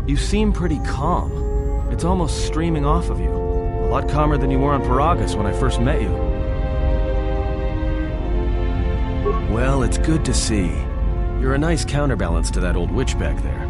You seem pretty calm. It's almost streaming off of you. A lot calmer than you were on Paragus when I first met you. Well, it's good to see. You're a nice counterbalance to that old witch back there.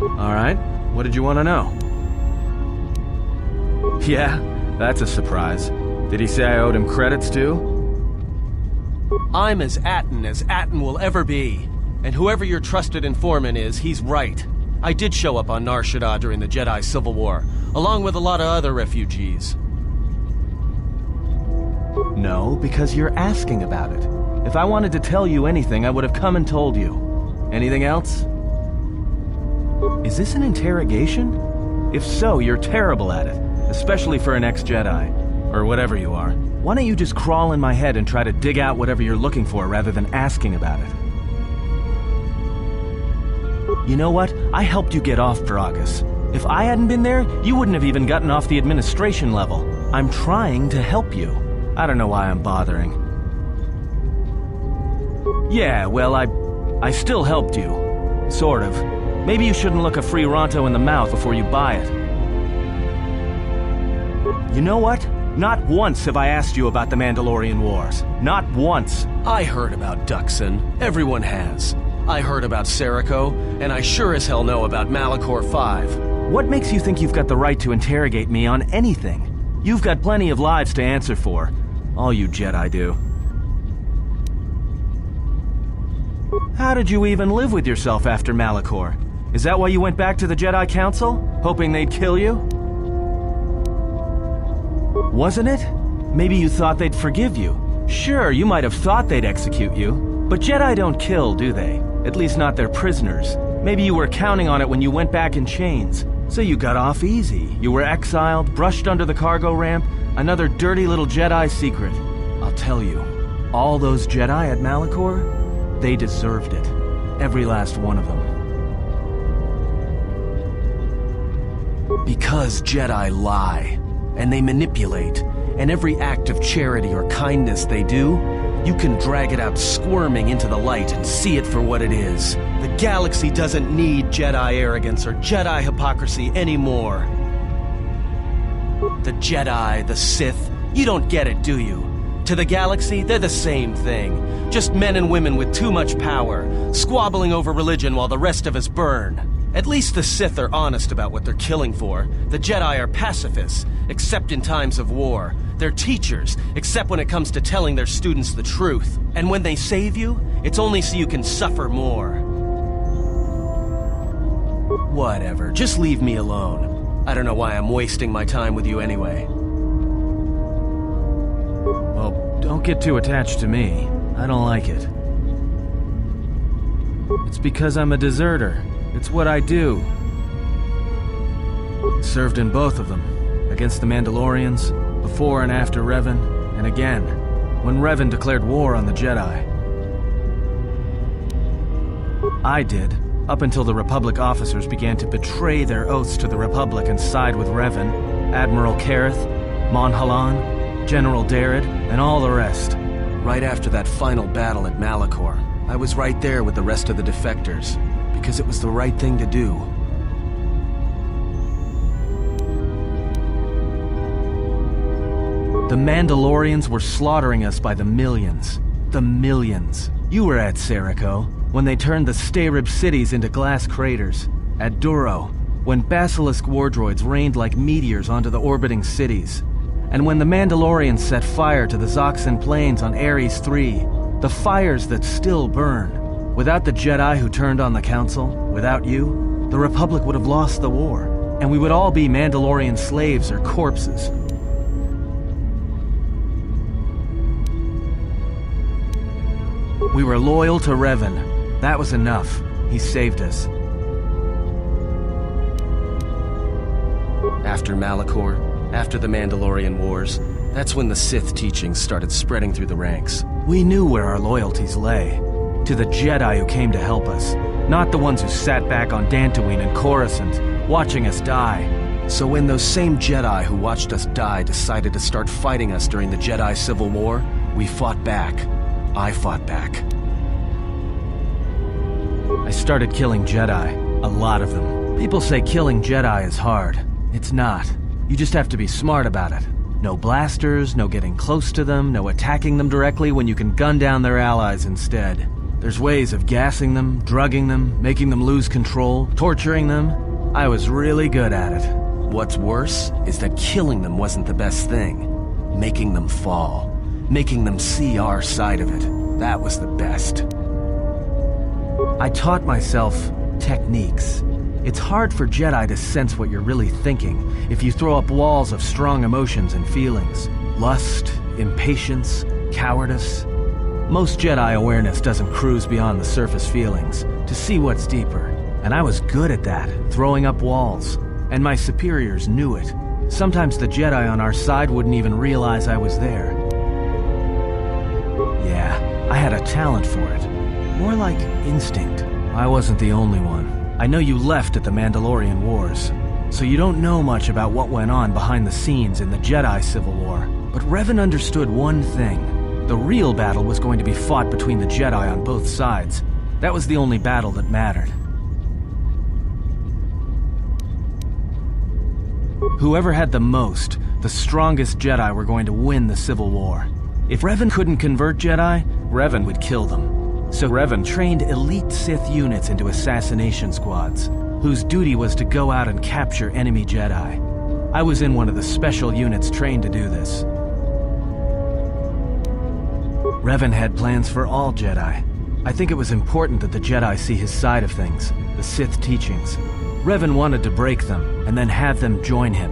Alright, what did you want to know? Yeah, that's a surprise. Did he say I owed him credits too? I'm as Atton will ever be. And whoever your trusted informant is, he's right. I did show up on Nar Shaddaa during the Jedi Civil War, along with a lot of other refugees. No, because you're asking about it. If I wanted to tell you anything, I would have come and told you. Anything else? Is this an interrogation? If so, you're terrible at it, especially for an ex-Jedi, or whatever you are. Why don't you just crawl in my head and try to dig out whatever you're looking for rather than asking about it? You know what? I helped you get off Paragus. If I hadn't been there, you wouldn't have even gotten off the administration level. I'm trying to help you. I don't know why I'm bothering. Yeah, well, I still helped you. Sort of. Maybe you shouldn't look a free Ronto in the mouth before you buy it. You know what? Not once have I asked you about the Mandalorian Wars. Not once. I heard about Duxon. Everyone has. I heard about Seriko, and I sure as hell know about Malachor 5. What makes you think you've got the right to interrogate me on anything? You've got plenty of lives to answer for. All you Jedi do. How did you even live with yourself after Malachor? Is that why you went back to the Jedi Council? Hoping they'd kill you? Wasn't it? Maybe you thought they'd forgive you. Sure, you might have thought they'd execute you. But Jedi don't kill, do they? At least not their prisoners. Maybe you were counting on it when you went back in chains. So you got off easy. You were exiled, brushed under the cargo ramp, another dirty little Jedi secret. I'll tell you, all those Jedi at Malachor, they deserved it. Every last one of them. Because Jedi lie, and they manipulate, and every act of charity or kindness they do, you can drag it out squirming into the light and see it for what it is. The galaxy doesn't need Jedi arrogance or Jedi hypocrisy anymore. The Jedi, the Sith, you don't get it, do you? To the galaxy, they're the same thing. Just men and women with too much power, squabbling over religion while the rest of us burn. At least the Sith are honest about what they're killing for. The Jedi are pacifists, except in times of war. They're teachers, except when it comes to telling their students the truth. And when they save you, it's only so you can suffer more. Whatever, just leave me alone. I don't know why I'm wasting my time with you anyway. Well, don't get too attached to me. I don't like it. It's because I'm a deserter. It's what I do. Served in both of them. Against the Mandalorians, before and after Revan, and again, when Revan declared war on the Jedi. I did, up until the Republic officers began to betray their oaths to the Republic and side with Revan, Admiral Kareth, Mon Halan, General Darrett, and all the rest. Right after that final battle at Malachor, I was right there with the rest of the defectors, because it was the right thing to do. The Mandalorians were slaughtering us by the millions. The millions. You were at Seriko, when they turned the Stayrib cities into glass craters. At Duro, when Basilisk war droids rained like meteors onto the orbiting cities. And when the Mandalorians set fire to the Zoxan plains on Ares III, the fires that still burn. Without the Jedi who turned on the Council, without you, the Republic would have lost the war, and we would all be Mandalorian slaves or corpses. We were loyal to Revan. That was enough. He saved us. After Malachor, after the Mandalorian Wars, that's when the Sith teachings started spreading through the ranks. We knew where our loyalties lay. To the Jedi who came to help us, not the ones who sat back on Dantooine and Coruscant, watching us die. So when those same Jedi who watched us die decided to start fighting us during the Jedi Civil War, we fought back. I fought back. I started killing Jedi, A lot of them. People say killing Jedi is hard. It's not. You just have to be smart about it. No blasters, no getting close to them, no attacking them directly when you can gun down their allies instead. There's ways of gassing them, drugging them, making them lose control, torturing them. I was really good at it. What's worse is that killing them wasn't the best thing. Making them fall. Making them see our side of it. That was the best. I taught myself techniques. It's hard for Jedi to sense what you're really thinking if you throw up walls of strong emotions and feelings. Lust, impatience, cowardice. Most Jedi awareness doesn't cruise beyond the surface feelings to see what's deeper. And I was good at that, throwing up walls. And my superiors knew it. Sometimes the Jedi on our side wouldn't even realize I was there. Yeah, I had a talent for it. More like instinct. I wasn't the only one. I know you left at the Mandalorian Wars, so you don't know much about what went on behind the scenes in the Jedi Civil War. But Revan understood one thing. The real battle was going to be fought between the Jedi on both sides. That was the only battle that mattered. Whoever had the most, the strongest Jedi were going to win the Civil War. If Revan couldn't convert Jedi, Revan would kill them. So Revan trained elite Sith units into assassination squads, whose duty was to go out and capture enemy Jedi. I was in one of the special units trained to do this. Revan had plans for all Jedi. I think it was important that the Jedi see his side of things, the Sith teachings. Revan wanted to break them, and then have them join him.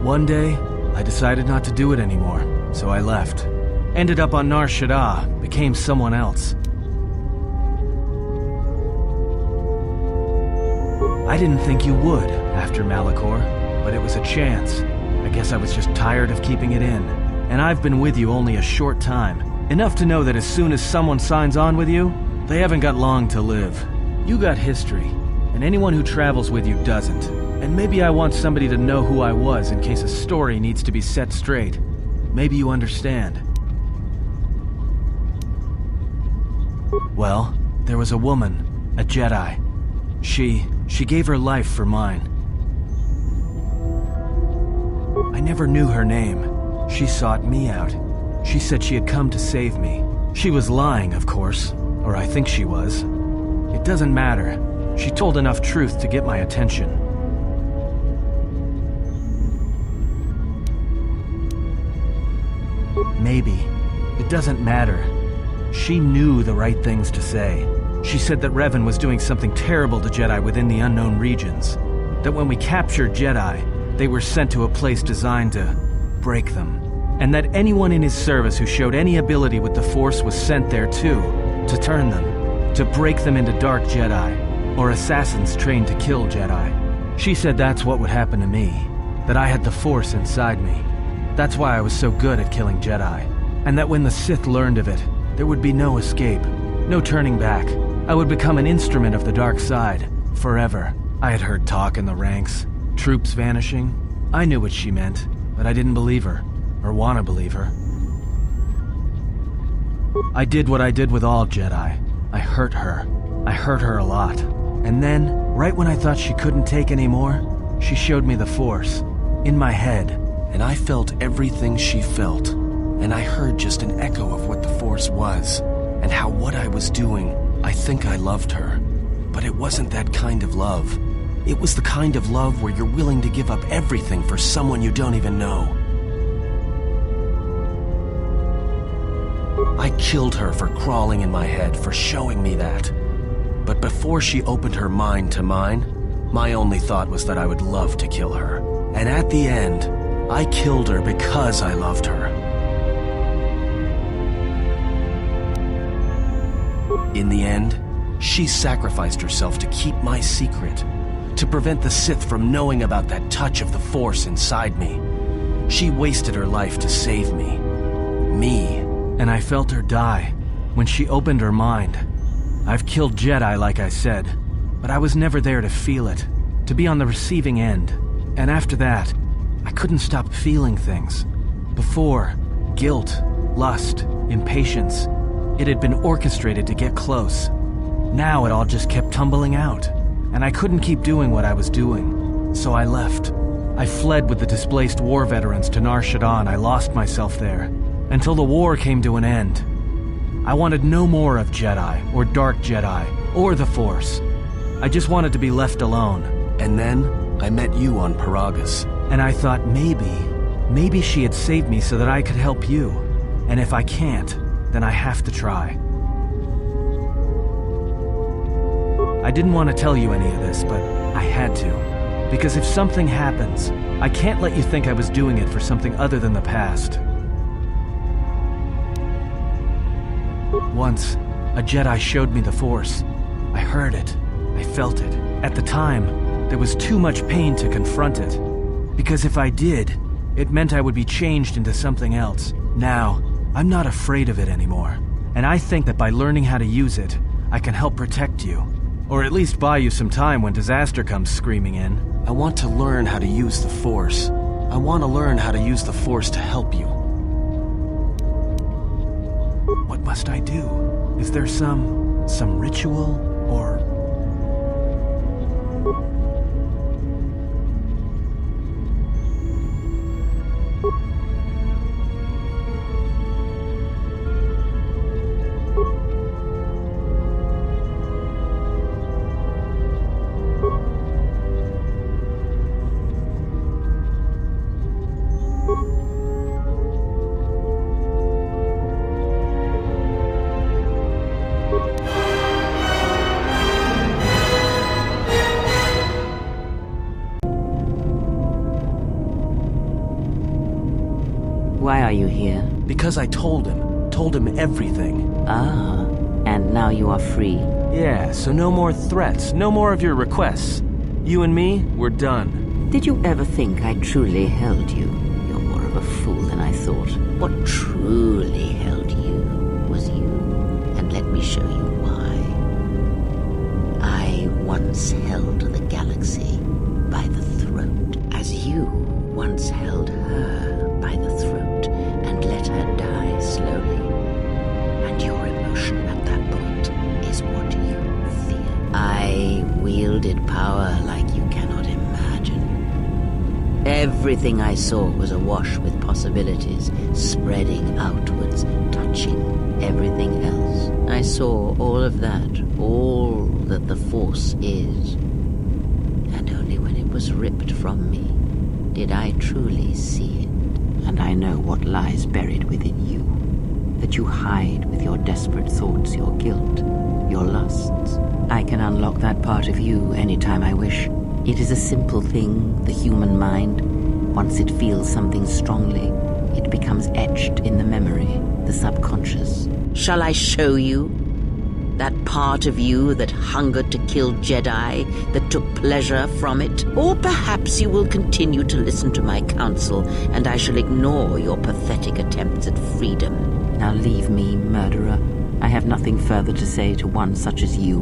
One day, I decided not to do it anymore, so I left. Ended up on Nar Shaddaa, became someone else. I didn't think you would, after Malachor, but it was a chance. I guess I was just tired of keeping it in. And I've been with you only a short time. Enough to know that as soon as someone signs on with you, they haven't got long to live. You got history, and anyone who travels with you doesn't. And maybe I want somebody to know who I was in case a story needs to be set straight. Maybe you understand. Well, there was a woman, a Jedi. She gave her life for mine. I never knew her name. She sought me out. She said she had come to save me. She was lying, of course, or I think she was. It doesn't matter. She told enough truth to get my attention. Maybe. It doesn't matter. She knew the right things to say. She said that Revan was doing something terrible to Jedi within the unknown regions. That when we captured Jedi, they were sent to a place designed to break them. And that anyone in his service who showed any ability with the Force was sent there too, to turn them, to break them into dark Jedi, or assassins trained to kill Jedi. She said that's what would happen to me, that I had the Force inside me. That's why I was so good at killing Jedi. And that when the Sith learned of it, there would be no escape, no turning back. I would become an instrument of the dark side, forever. I had heard talk in the ranks, troops vanishing. I knew what she meant, but I didn't believe her, or want to believe her. I did what I did with all Jedi. I hurt her. I hurt her a lot. And then, right when I thought she couldn't take any more, she showed me the Force, in my head. And I felt everything she felt. And I heard just an echo of what the Force was, and how what I was doing, I think I loved her. But it wasn't that kind of love. It was the kind of love where you're willing to give up everything for someone you don't even know. I killed her for crawling in my head, for showing me that. But before she opened her mind to mine, my only thought was that I would love to kill her. And at the end, I killed her because I loved her. In the end, she sacrificed herself to keep my secret, to prevent the Sith from knowing about that touch of the Force inside me. She wasted her life to save me. Me. And I felt her die when she opened her mind. I've killed Jedi, like I said, but I was never there to feel it, to be on the receiving end. And after that, I couldn't stop feeling things. Before, guilt, lust, impatience. It had been orchestrated to get close. Now it all just kept tumbling out, and I couldn't keep doing what I was doing. So I left. I fled with the displaced war veterans to Nar Shaddaa. I lost myself there, until the war came to an end. I wanted no more of Jedi, or Dark Jedi, or the Force. I just wanted to be left alone. And then, I met you on Paragus. And I thought maybe she had saved me so that I could help you. And if I can't, then I have to try. I didn't want to tell you any of this, but I had to. Because if something happens, I can't let you think I was doing it for something other than the past. Once, a Jedi showed me the Force. I heard it. I felt it. At the time, there was too much pain to confront it. Because if I did, it meant I would be changed into something else. Now, I'm not afraid of it anymore. And I think that by learning how to use it, I can help protect you. Or at least buy you some time when disaster comes screaming in. I want to learn how to use the Force. I want to learn how to use the Force to help you. What must I do? Is there some ritual, or... Why are you here? Because I told him everything. Ah, and now you are free. Yeah, so no more threats, no more of your requests. You and me, we're done. Did you ever think I truly held you? You're more of a fool than I thought. What truly held you was you. And let me show you why. I once held the galaxy by the throat, as you once held her by the throat and let her die slowly. And your emotion at that point is what you fear. I wielded power like you cannot imagine. Everything I saw was awash with possibilities, spreading outwards, touching everything else. I saw all of that, all that the Force is. And only when it was ripped from me did I truly see it. And I know what lies buried within you, that you hide with your desperate thoughts, your guilt, your lusts. I can unlock that part of you anytime I wish. It is a simple thing, the human mind. Once it feels something strongly, it becomes etched in the memory, the subconscious. Shall I show you? That part of you that hungered to kill Jedi, that took pleasure from it? Or perhaps you will continue to listen to my counsel, and I shall ignore your pathetic attempts at freedom. Now leave me, murderer. I have nothing further to say to one such as you.